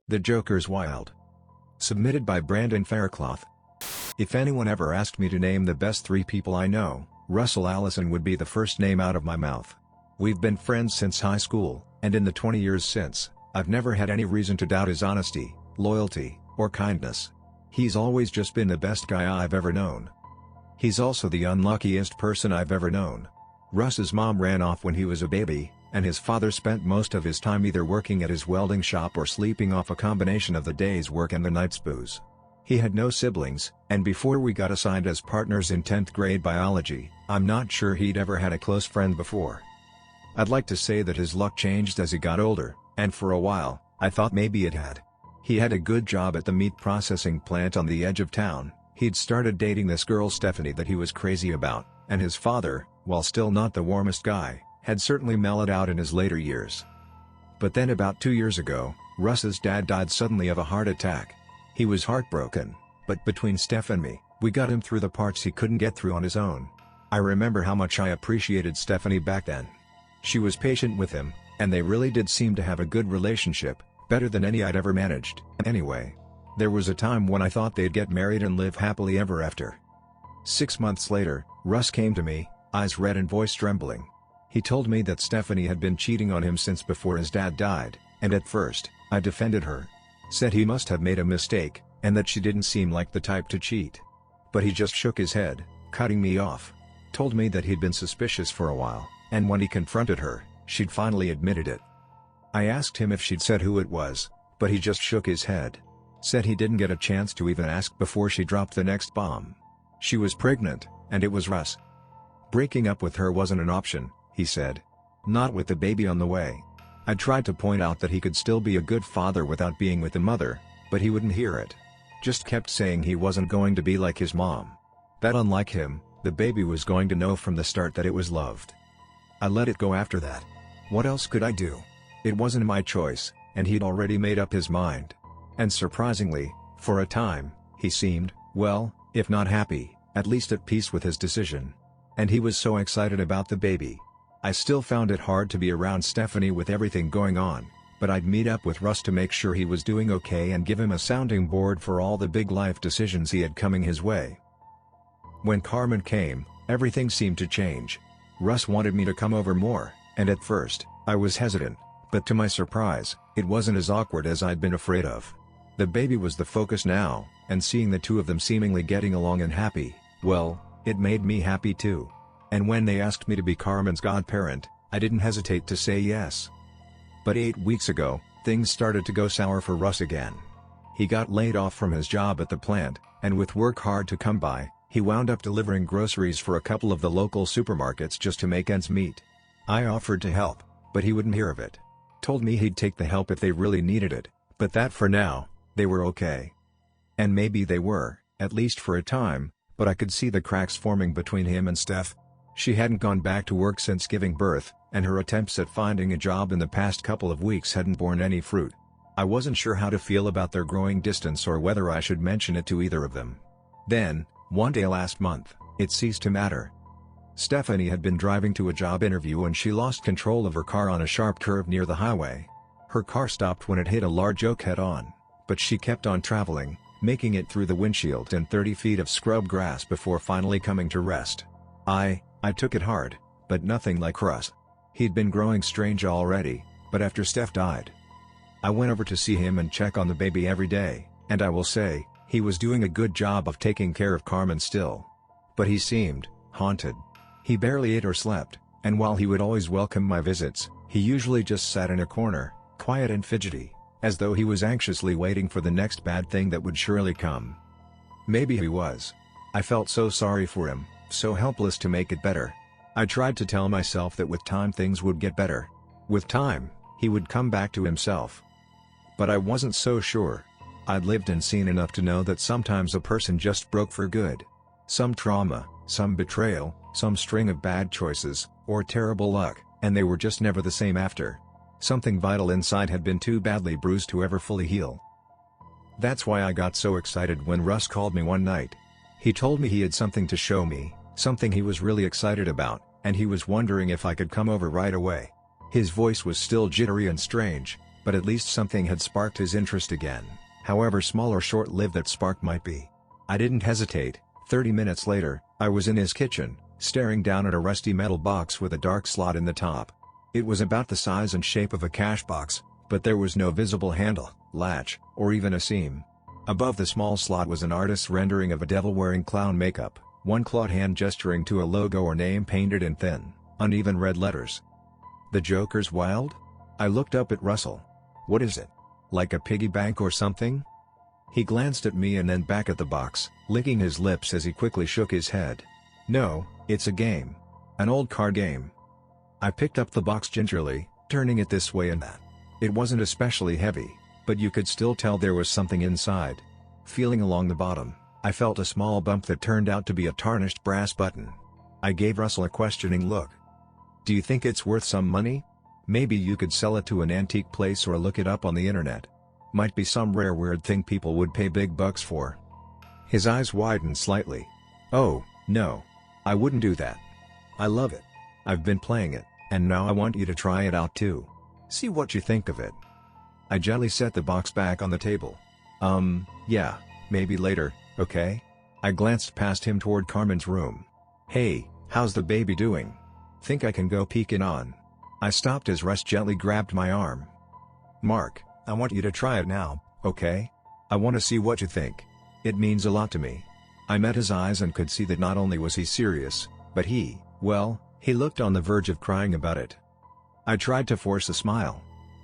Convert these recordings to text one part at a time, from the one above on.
The Joker's Wilde. Submitted by Brandon Faircloth. If anyone ever asked me to name the best 3 people I know, Russell Allison would be the first name out of my mouth. We've been friends since high school, and in the 20 years since, I've never had any reason to doubt his honesty, loyalty, or kindness. He's always just been the best guy I've ever known. He's also the unluckiest person I've ever known. Russ's mom ran off when he was a baby, and his father spent most of his time either working at his welding shop or sleeping off a combination of the day's work and the night's booze. He had no siblings, and before we got assigned as partners in 10th grade biology, I'm not sure he'd ever had a close friend before. I'd like to say that his luck changed as he got older, and for a while, I thought maybe it had. He had a good job at the meat processing plant on the edge of town, he'd started dating this girl Stephanie that he was crazy about, and his father, while still not the warmest guy, had certainly mellowed out in his later years. But then about 2 years ago, Russ's dad died suddenly of a heart attack. He was heartbroken, but between Steph and me, we got him through the parts he couldn't get through on his own. I remember how much I appreciated Stephanie back then. She was patient with him, and they really did seem to have a good relationship, better than any I'd ever managed. Anyway, there was a time when I thought they'd get married and live happily ever after. 6 months later, Russ came to me, eyes red and voice trembling. He told me that Stephanie had been cheating on him since before his dad died, and at first, I defended her. Said he must have made a mistake, and that she didn't seem like the type to cheat. But he just shook his head, cutting me off. Told me that he'd been suspicious for a while, and when he confronted her, she'd finally admitted it. I asked him if she'd said who it was, but he just shook his head. Said he didn't get a chance to even ask before she dropped the next bomb. She was pregnant, and it was Russ. Breaking up with her wasn't an option, he said. Not with the baby on the way. I tried to point out that he could still be a good father without being with the mother, but he wouldn't hear it. Just kept saying he wasn't going to be like his mom. That unlike him, the baby was going to know from the start that it was loved. I let it go after that. What else could I do? It wasn't my choice, and he'd already made up his mind. And surprisingly, for a time, he seemed, well, if not happy, at least at peace with his decision. And he was so excited about the baby. I still found it hard to be around Stephanie with everything going on, but I'd meet up with Russ to make sure he was doing okay and give him a sounding board for all the big life decisions he had coming his way. When Carmen came, everything seemed to change. Russ wanted me to come over more, and at first, I was hesitant, but to my surprise, it wasn't as awkward as I'd been afraid of. The baby was the focus now, and seeing the two of them seemingly getting along and happy, well, it made me happy too. And when they asked me to be Carmen's godparent, I didn't hesitate to say yes. But 8 weeks ago, things started to go sour for Russ again. He got laid off from his job at the plant, and with work hard to come by, he wound up delivering groceries for a couple of the local supermarkets just to make ends meet. I offered to help, but he wouldn't hear of it. Told me he'd take the help if they really needed it, but that for now, they were okay. And maybe they were, at least for a time, but I could see the cracks forming between him and Steph. She hadn't gone back to work since giving birth, and her attempts at finding a job in the past couple of weeks hadn't borne any fruit. I wasn't sure how to feel about their growing distance or whether I should mention it to either of them. Then, one day last month, it ceased to matter. Stephanie had been driving to a job interview and she lost control of her car on a sharp curve near the highway. Her car stopped when it hit a large oak head-on, but she kept on traveling, making it through the windshield and 30 feet of scrub grass before finally coming to rest. I took it hard, but nothing like Russ. He'd been growing strange already, but after Steph died, I went over to see him and check on the baby every day, and I will say, he was doing a good job of taking care of Carmen still. But he seemed haunted. He barely ate or slept, and while he would always welcome my visits, he usually just sat in a corner, quiet and fidgety, as though he was anxiously waiting for the next bad thing that would surely come. Maybe he was. I felt so sorry for him, so helpless to make it better. I tried to tell myself that with time things would get better. With time, he would come back to himself. But I wasn't so sure. I'd lived and seen enough to know that sometimes a person just broke for good. Some trauma, some betrayal, some string of bad choices, or terrible luck, and they were just never the same after. Something vital inside had been too badly bruised to ever fully heal. That's why I got so excited when Russ called me one night. He told me he had something to show me, something he was really excited about, and he was wondering if I could come over right away. His voice was still jittery and strange, but at least something had sparked his interest again, however small or short-lived that spark might be. I didn't hesitate. 30 minutes later, I was in his kitchen, staring down at a rusty metal box with a dark slot in the top. It was about the size and shape of a cash box, but there was no visible handle, latch, or even a seam. Above the small slot was an artist's rendering of a devil wearing clown makeup, one clawed hand gesturing to a logo or name painted in thin, uneven red letters. The Joker's Wilde? I looked up at Russell. What is it? Like a piggy bank or something? He glanced at me and then back at the box, licking his lips as he quickly shook his head. No, it's a game. An old card game. I picked up the box gingerly, turning it this way and that. It wasn't especially heavy, but you could still tell there was something inside. Feeling along the bottom, I felt a small bump that turned out to be a tarnished brass button. I gave Russell a questioning look. Do you think it's worth some money? Maybe you could sell it to an antique place or look it up on the internet. Might be some rare weird thing people would pay big bucks for. His eyes widened slightly. Oh, no. I wouldn't do that. I love it. I've been playing it, and now I want you to try it out too. See what you think of it. I gently set the box back on the table. Yeah, maybe later, okay? I glanced past him toward Carmen's room. Hey, how's the baby doing? Think I can go peek in on? I stopped as Russ gently grabbed my arm. Mark, I want you to try it now, okay? I want to see what you think. It means a lot to me. I met his eyes and could see that not only was he serious, but he looked on the verge of crying about it. I tried to force a smile.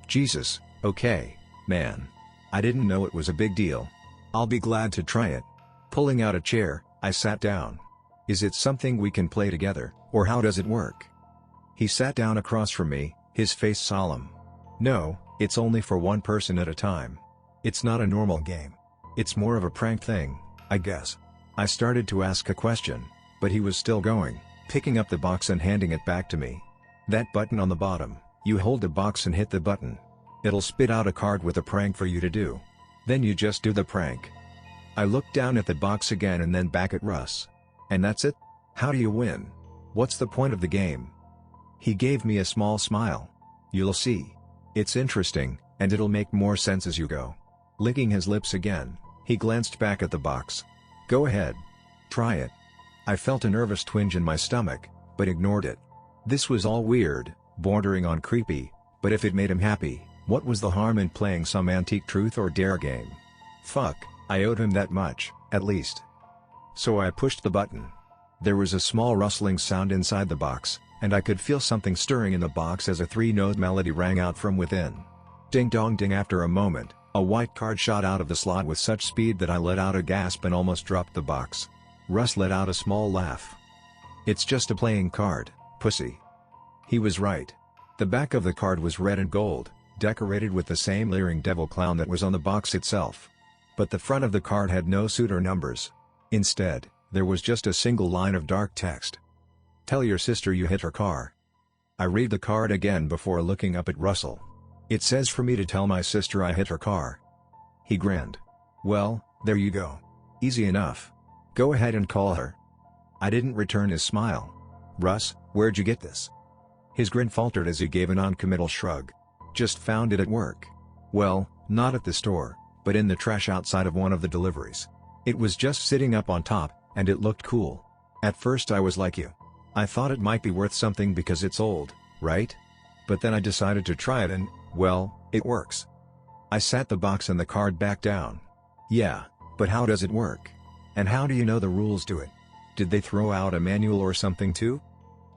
Jesus, okay, man. I didn't know it was a big deal. I'll be glad to try it. Pulling out a chair, I sat down. Is it something we can play together, or how does it work? He sat down across from me, his face solemn. No, it's only for one person at a time. It's not a normal game. It's more of a prank thing, I guess. I started to ask a question, but he was still going, picking up the box and handing it back to me. That button on the bottom, you hold the box and hit the button. It'll spit out a card with a prank for you to do. Then you just do the prank. I looked down at the box again and then back at Russ. And that's it? How do you win? What's the point of the game? He gave me a small smile. You'll see. It's interesting, and it'll make more sense as you go. Licking his lips again, he glanced back at the box. Go ahead. Try it. I felt a nervous twinge in my stomach, but ignored it. This was all weird, bordering on creepy, but if it made him happy, what was the harm in playing some antique truth or dare game? Fuck, I owed him that much, at least. So I pushed the button. There was a small rustling sound inside the box, and I could feel something stirring in the box as a three-note melody rang out from within. Ding dong ding. After a moment, a white card shot out of the slot with such speed that I let out a gasp and almost dropped the box. Russ let out a small laugh. It's just a playing card, pussy. He was right. The back of the card was red and gold, decorated with the same leering devil clown that was on the box itself. But the front of the card had no suit or numbers. Instead, there was just a single line of dark text. Tell your sister you hit her car. I read the card again before looking up at Russell. It says for me to tell my sister I hit her car. He grinned. Well, there you go. Easy enough. Go ahead and call her. I didn't return his smile. Russ, where'd you get this? His grin faltered as he gave a non-committal shrug. Just found it at work. Well, not at the store, but in the trash outside of one of the deliveries. It was just sitting up on top, and it looked cool. At first I was like you. I thought it might be worth something because it's old, right? But then I decided to try it and, well, it works. I sat the box and the card back down. Yeah, but how does it work? And how do you know the rules to it? Did they throw out a manual or something too?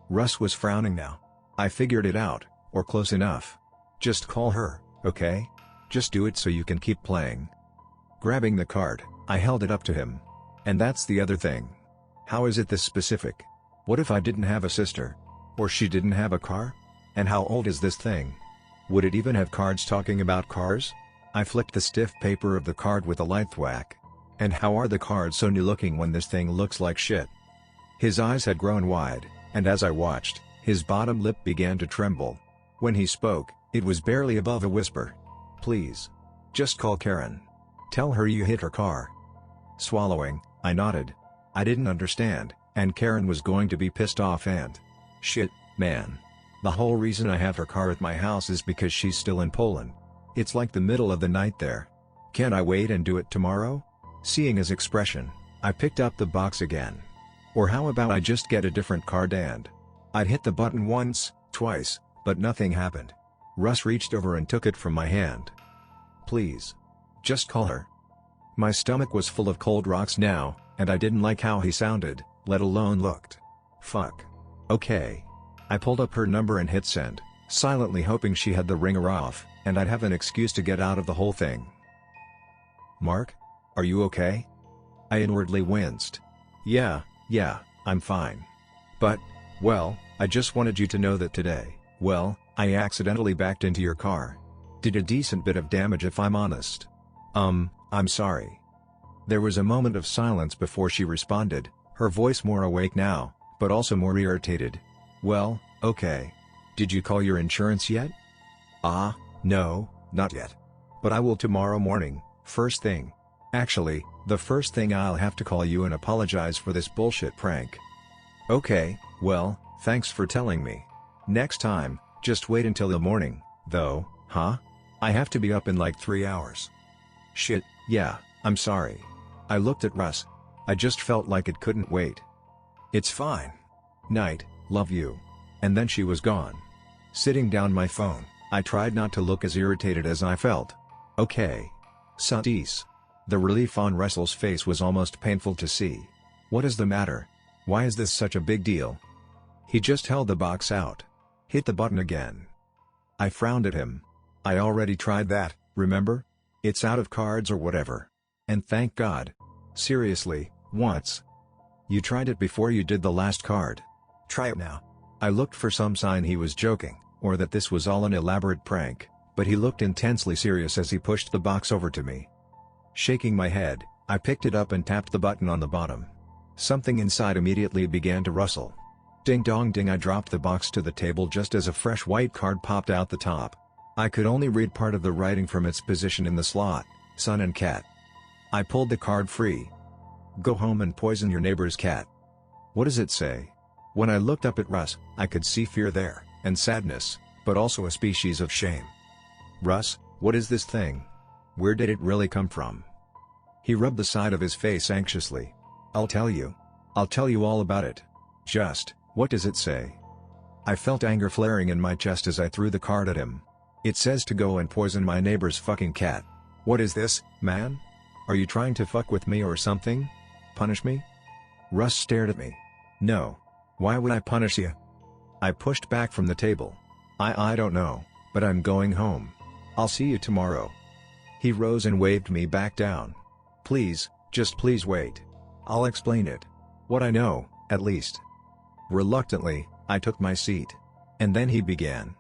Russ was frowning now. I figured it out, or close enough. Just call her, okay? Just do it so you can keep playing. Grabbing the card, I held it up to him. And that's the other thing. How is it this specific? What if I didn't have a sister? Or she didn't have a car? And how old is this thing? Would it even have cards talking about cars? I flicked the stiff paper of the card with a light thwack. And how are the cards so new looking when this thing looks like shit? His eyes had grown wide, and as I watched, his bottom lip began to tremble. When he spoke, it was barely above a whisper. Please. Just call Karen. Tell her you hit her car. Swallowing, I nodded. I didn't understand, and Karen was going to be pissed off and... Shit, man. The whole reason I have her car at my house is because she's still in Poland. It's like the middle of the night there. Can't I wait and do it tomorrow? Seeing his expression, I picked up the box again. Or how about I just get a different card and... I'd hit the button once, twice, but nothing happened. Russ reached over and took it from my hand. Please. Just call her. My stomach was full of cold rocks now, and I didn't like how he sounded, let alone looked. Fuck. Okay. I pulled up her number and hit send, silently hoping she had the ringer off, and I'd have an excuse to get out of the whole thing. Mark? Are you okay? I inwardly winced. Yeah, I'm fine. But, well, I just wanted you to know that today, well, I accidentally backed into your car. Did a decent bit of damage if I'm honest. I'm sorry. There was a moment of silence before she responded, her voice more awake now, but also more irritated. Well, okay. Did you call your insurance yet? No, not yet. But I will tomorrow morning, first thing. Actually, the first thing I'll have to call you and apologize for this bullshit prank. Okay, well, thanks for telling me. Next time, just wait until the morning, though, huh? I have to be up in like 3 hours. Shit, yeah, I'm sorry. I looked at Russ. I just felt like it couldn't wait. It's fine. Night, love you. And then she was gone. Sitting down my phone, I tried not to look as irritated as I felt. Okay. Sutties. The relief on Russell's face was almost painful to see. What is the matter? Why is this such a big deal? He just held the box out. Hit the button again. I frowned at him. I already tried that, remember? It's out of cards or whatever. And thank God. Seriously, once. You tried it before you did the last card. Try it now. I looked for some sign he was joking, or that this was all an elaborate prank, but he looked intensely serious as he pushed the box over to me. Shaking my head, I picked it up and tapped the button on the bottom. Something inside immediately began to rustle. Ding dong ding, I dropped the box to the table just as a fresh white card popped out the top. I could only read part of the writing from its position in the slot, son and cat. I pulled the card free. Go home and poison your neighbor's cat. What does it say? When I looked up at Russ, I could see fear there, and sadness, but also a species of shame. Russ, what is this thing? Where did it really come from? He rubbed the side of his face anxiously. I'll tell you. I'll tell you all about it. Just, what does it say? I felt anger flaring in my chest as I threw the card at him. It says to go and poison my neighbor's fucking cat. What is this, man? Are you trying to fuck with me or something? Punish me? Russ stared at me. No. Why would I punish you? I pushed back from the table. I don't know, but I'm going home. I'll see you tomorrow. He rose and waved me back down. Please, just please wait. I'll explain it. What I know, at least. Reluctantly, I took my seat. And then he began.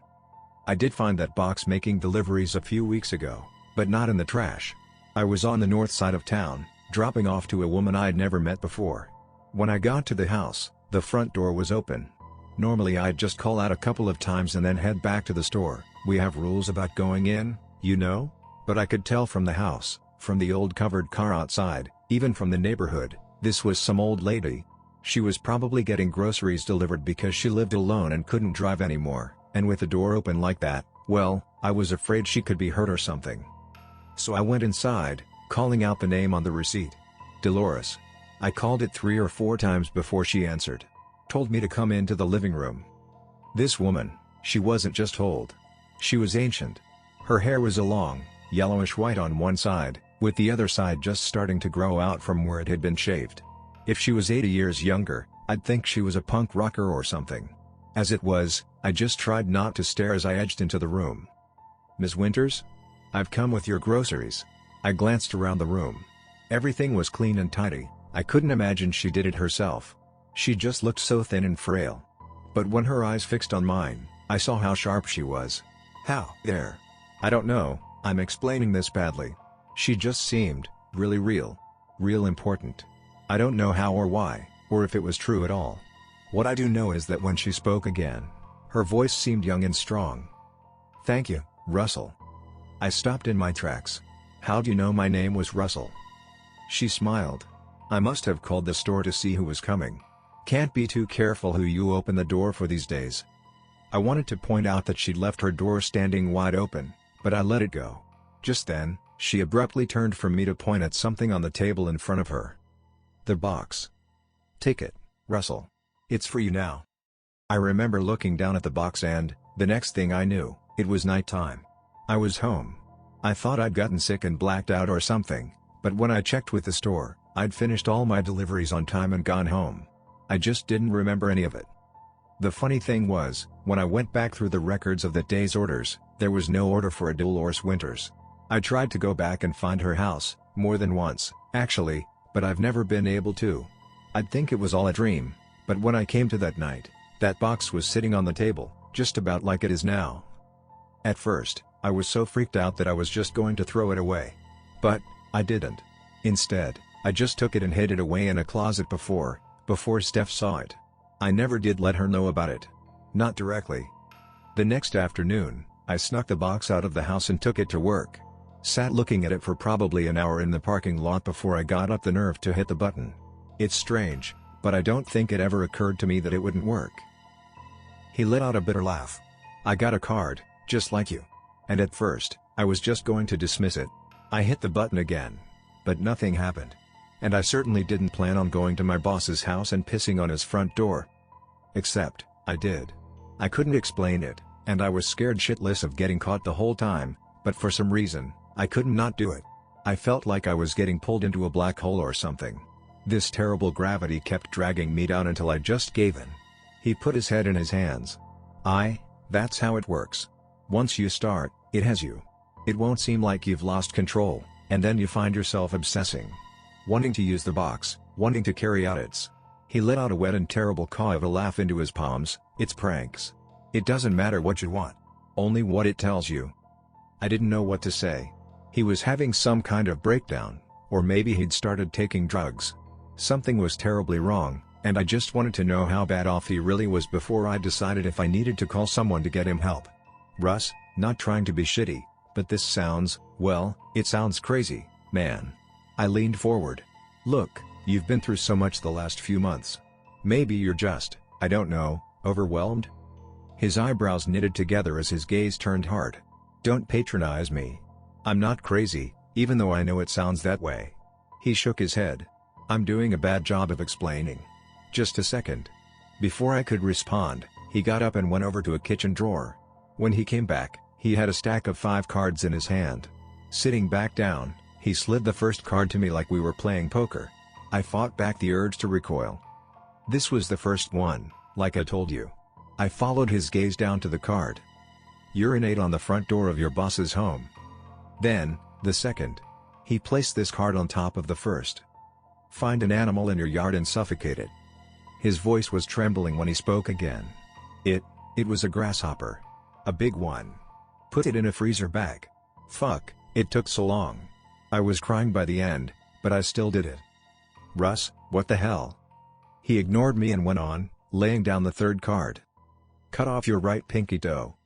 I did find that box making deliveries a few weeks ago, but not in the trash. I was on the north side of town, dropping off to a woman I'd never met before. When I got to the house, the front door was open. Normally I'd just call out a couple of times and then head back to the store. We have rules about going in, you know? But I could tell from the house, from the old covered car outside, even from the neighborhood, this was some old lady. She was probably getting groceries delivered because she lived alone and couldn't drive anymore, and with the door open like that, well, I was afraid she could be hurt or something. So I went inside, calling out the name on the receipt. Dolores. I called it 3 or 4 times before she answered. Told me to come into the living room. This woman, she wasn't just old. She was ancient. Her hair was a long, yellowish white on one side, with the other side just starting to grow out from where it had been shaved. If she was 80 years younger, I'd think she was a punk rocker or something. As it was, I just tried not to stare as I edged into the room. Ms. Winters? I've come with your groceries. I glanced around the room. Everything was clean and tidy. I couldn't imagine she did it herself. She just looked so thin and frail. But when her eyes fixed on mine, I saw how sharp she was. How? There. I don't know, I'm explaining this badly. She just seemed, really real. Real important. I don't know how or why, or if it was true at all. What I do know is that when she spoke again, her voice seemed young and strong. Thank you, Russell. I stopped in my tracks. How'd you know my name was Russell? She smiled. I must have called the store to see who was coming. Can't be too careful who you open the door for these days. I wanted to point out that she'd left her door standing wide open, but I let it go. Just then, she abruptly turned from me to point at something on the table in front of her. The box. "Take it, Russell. It's for you now." I remember looking down at the box and, the next thing I knew, it was nighttime. I was home. I thought I'd gotten sick and blacked out or something, but when I checked with the store, I'd finished all my deliveries on time and gone home. I just didn't remember any of it. The funny thing was, when I went back through the records of that day's orders, there was no order for a Dolores Winters. I tried to go back and find her house, more than once, actually, but I've never been able to. I'd think it was all a dream, but when I came to that night, that box was sitting on the table, just about like it is now. At first, I was so freaked out that I was just going to throw it away. But, I didn't. Instead, I just took it and hid it away in a closet before Steph saw it. I never did let her know about it. Not directly. The next afternoon, I snuck the box out of the house and took it to work. Sat looking at it for probably an hour in the parking lot before I got up the nerve to hit the button. It's strange, but I don't think it ever occurred to me that it wouldn't work. He let out a bitter laugh. "I got a card, just like you. And at first, I was just going to dismiss it. I hit the button again. But nothing happened. And I certainly didn't plan on going to my boss's house and pissing on his front door. Except, I did. I couldn't explain it, and I was scared shitless of getting caught the whole time, but for some reason, I couldn't not do it. I felt like I was getting pulled into a black hole or something. This terrible gravity kept dragging me down until I just gave in." He put his head in his hands. That's how it works. Once you start, it has you. It won't seem like you've lost control, and then you find yourself obsessing. Wanting to use the box, wanting to carry out its. He let out a wet and terrible caw of a laugh into his palms. "It's pranks. It doesn't matter what you want. Only what it tells you." I didn't know what to say. He was having some kind of breakdown, or maybe he'd started taking drugs. Something was terribly wrong, and I just wanted to know how bad off he really was before I decided if I needed to call someone to get him help. "Russ, not trying to be shitty, but this sounds, well, it sounds crazy, man." I leaned forward. "Look, you've been through so much the last few months. Maybe you're just, I don't know, overwhelmed?" His eyebrows knitted together as his gaze turned hard. "Don't patronize me. I'm not crazy, even though I know it sounds that way." He shook his head. "I'm doing a bad job of explaining. Just a second." Before I could respond, he got up and went over to a kitchen drawer. When he came back, he had a stack of 5 cards in his hand. Sitting back down, he slid the first card to me like we were playing poker. I fought back the urge to recoil. "This was the first one, like I told you." I followed his gaze down to the card. "Urinate on the front door of your boss's home." Then, the second. He placed this card on top of the first. "Find an animal in your yard and suffocate it." His voice was trembling when he spoke again. It was a grasshopper. A big one. "Put it in a freezer bag." Fuck, it took so long. I was crying by the end, but I still did it. "Russ, what the hell?" He ignored me and went on, laying down the third card. "Cut off your right pinky toe."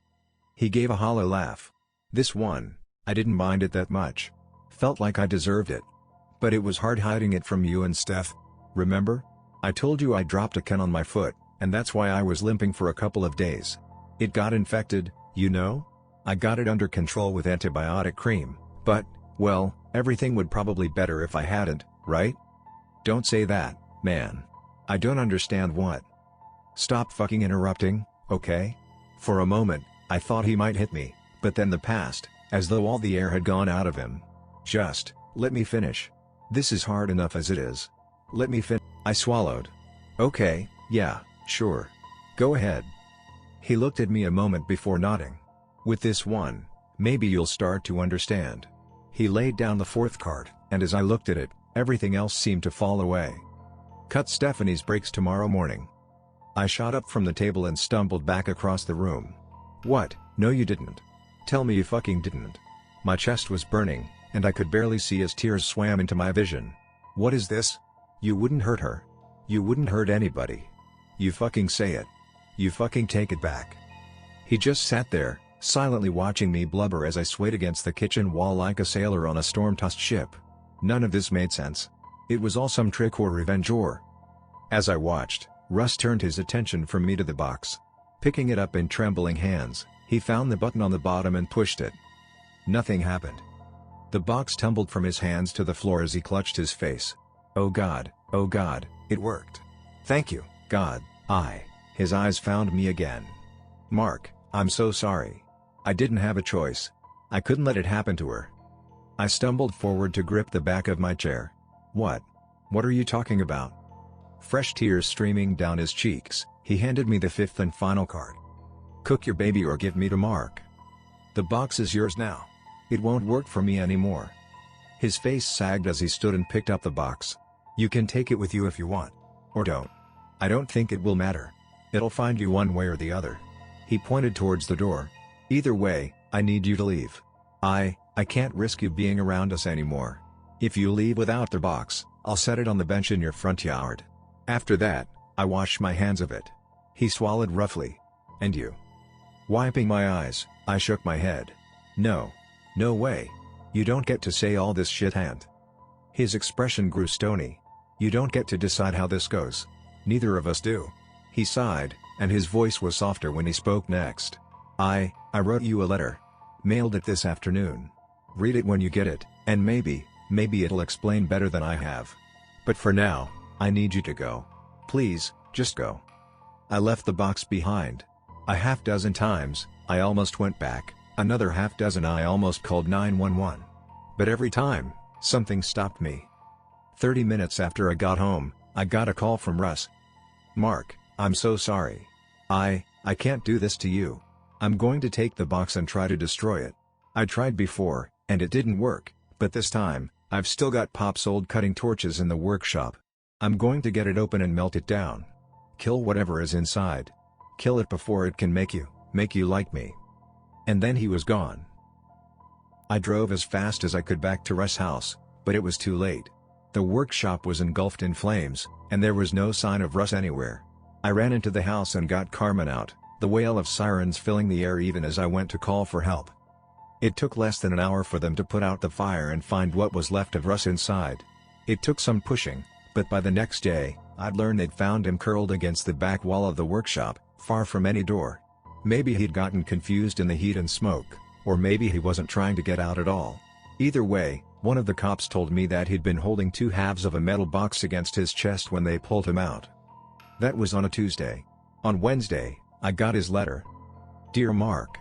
He gave a hollow laugh. "This one, I didn't mind it that much. Felt like I deserved it. But it was hard hiding it from you and Steph. Remember? I told you I dropped a can on my foot, and that's why I was limping for a couple of days. It got infected, you know? I got it under control with antibiotic cream, but, well, everything would probably be better if I hadn't, right?" "Don't say that, man. I don't understand what." "Stop fucking interrupting, okay?" For a moment, I thought he might hit me, but then the passed, as though all the air had gone out of him. "Just, let me finish. This is hard enough as it is. Let me finish." I swallowed. "Okay, yeah, sure. Go ahead." He looked at me a moment before nodding. "With this one, maybe you'll start to understand." He laid down the fourth card, and as I looked at it, everything else seemed to fall away. "Cut Stephanie's brakes tomorrow morning." I shot up from the table and stumbled back across the room. "What? No you didn't. Tell me you fucking didn't." My chest was burning, and I could barely see as tears swam into my vision. "What is this? You wouldn't hurt her. You wouldn't hurt anybody. You fucking say it. You fucking take it back." He just sat there, silently watching me blubber as I swayed against the kitchen wall like a sailor on a storm-tossed ship. None of this made sense. It was all some trick or revenge or... As I watched, Russ turned his attention from me to the box. Picking it up in trembling hands, he found the button on the bottom and pushed it. Nothing happened. The box tumbled from his hands to the floor as he clutched his face. Oh God, it worked. Thank you, God. His eyes found me again. Mark, I'm so sorry. I didn't have a choice. I couldn't let it happen to her. I stumbled forward to grip the back of my chair. What are you talking about? Fresh tears streaming down his cheeks, he handed me the fifth and final card. Cook your baby or give me to Mark. The box is yours now. It won't work for me anymore. His face sagged as he stood and picked up the box. You can take it with you if you want. Or don't. I don't think it will matter. It'll find you one way or the other. He pointed towards the door. Either way, I need you to leave. I can't risk you being around us anymore. If you leave without the box, I'll set it on the bench in your front yard. After that, I wash my hands of it. He swallowed roughly. And you? Wiping my eyes, I shook my head. No way. You don't get to say all this shit, hand. His expression grew stony. You don't get to decide how this goes. Neither of us do. He sighed, and his voice was softer when he spoke next. I wrote you a letter. Mailed it this afternoon. Read it when you get it, and maybe it'll explain better than I have. But for now, I need you to go. Please, just go. I left the box behind. A half dozen times, I almost went back, another half dozen I almost called 911. But every time, something stopped me. 30 minutes after I got home, I got a call from Russ. Mark, I'm so sorry. I can't do this to you. I'm going to take the box and try to destroy it. I tried before, and it didn't work, but this time, I've still got Pop's old cutting torches in the workshop. I'm going to get it open and melt it down. Kill whatever is inside. Kill it before it can make you like me. And then he was gone. I drove as fast as I could back to Russ' house, but it was too late. The workshop was engulfed in flames, and there was no sign of Russ anywhere. I ran into the house and got Carmen out, the wail of sirens filling the air even as I went to call for help. It took less than an hour for them to put out the fire and find what was left of Russ inside. It took some pushing, but by the next day, I'd learned they'd found him curled against the back wall of the workshop, far from any door. Maybe he'd gotten confused in the heat and smoke, or maybe he wasn't trying to get out at all. Either way, one of the cops told me that he'd been holding two halves of a metal box against his chest when they pulled him out. That was on a Tuesday. On Wednesday, I got his letter. Dear Mark.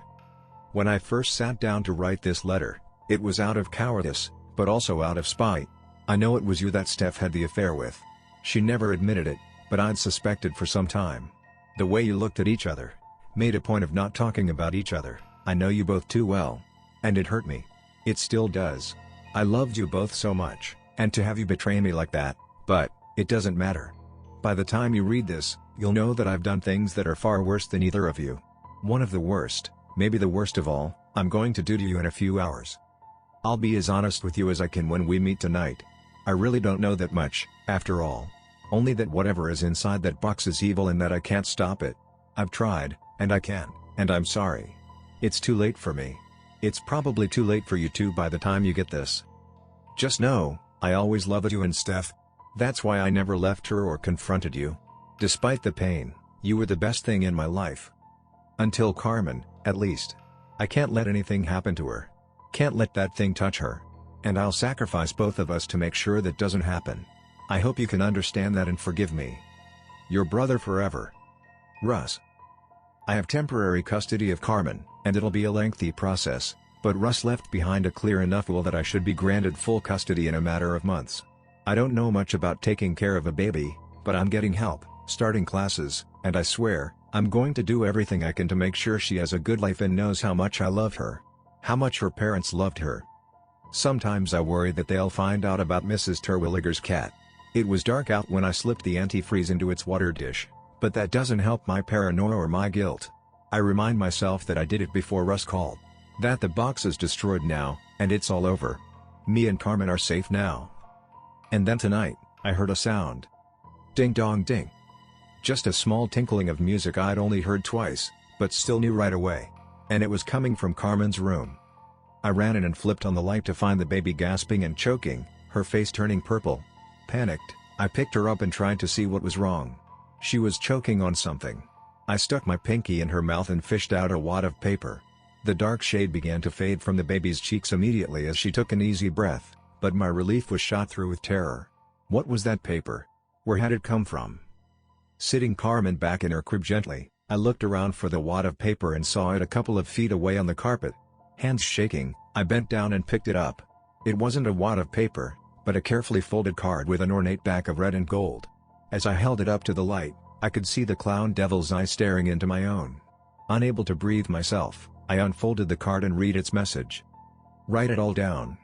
When I first sat down to write this letter, it was out of cowardice, but also out of spite. I know it was you that Steph had the affair with. She never admitted it, but I'd suspected for some time. The way you looked at each other. Made a point of not talking about each other. I know you both too well. And it hurt me. It still does. I loved you both so much, and to have you betray me like that, but it doesn't matter. By the time you read this, you'll know that I've done things that are far worse than either of you. One of the worst, maybe the worst of all, I'm going to do to you in a few hours. I'll be as honest with you as I can when we meet tonight. I really don't know that much, after all. Only that whatever is inside that box is evil and that I can't stop it. I've tried, and I can't, and I'm sorry. It's too late for me. It's probably too late for you too by the time you get this. Just know, I always loved you and Steph. That's why I never left her or confronted you. Despite the pain, you were the best thing in my life. Until Carmen, at least. I can't let anything happen to her. Can't let that thing touch her. And I'll sacrifice both of us to make sure that doesn't happen. I hope you can understand that and forgive me. Your brother forever. Russ. I have temporary custody of Carmen, and it'll be a lengthy process, but Russ left behind a clear enough will that I should be granted full custody in a matter of months. I don't know much about taking care of a baby, but I'm getting help, starting classes, and I swear, I'm going to do everything I can to make sure she has a good life and knows how much I love her. How much her parents loved her. Sometimes I worry that they'll find out about Mrs. Terwilliger's cat. It was dark out when I slipped the antifreeze into its water dish, but that doesn't help my paranoia or my guilt. I remind myself that I did it before Russ called. That the box is destroyed now, and it's all over. Me and Carmen are safe now. And then tonight, I heard a sound. Ding dong ding. Just a small tinkling of music I'd only heard twice, but still knew right away. And it was coming from Carmen's room. I ran in and flipped on the light to find the baby gasping and choking, her face turning purple. Panicked, I picked her up and tried to see what was wrong. She was choking on something. I stuck my pinky in her mouth and fished out a wad of paper. The dark shade began to fade from the baby's cheeks immediately as she took an easy breath, but my relief was shot through with terror. What was that paper? Where had it come from? Sitting Carmen back in her crib gently, I looked around for the wad of paper and saw it a couple of feet away on the carpet. Hands shaking, I bent down and picked it up. It wasn't a wad of paper, but a carefully folded card with an ornate back of red and gold. As I held it up to the light, I could see the clown devil's eye staring into my own. Unable to breathe myself, I unfolded the card and read its message. Write it all down.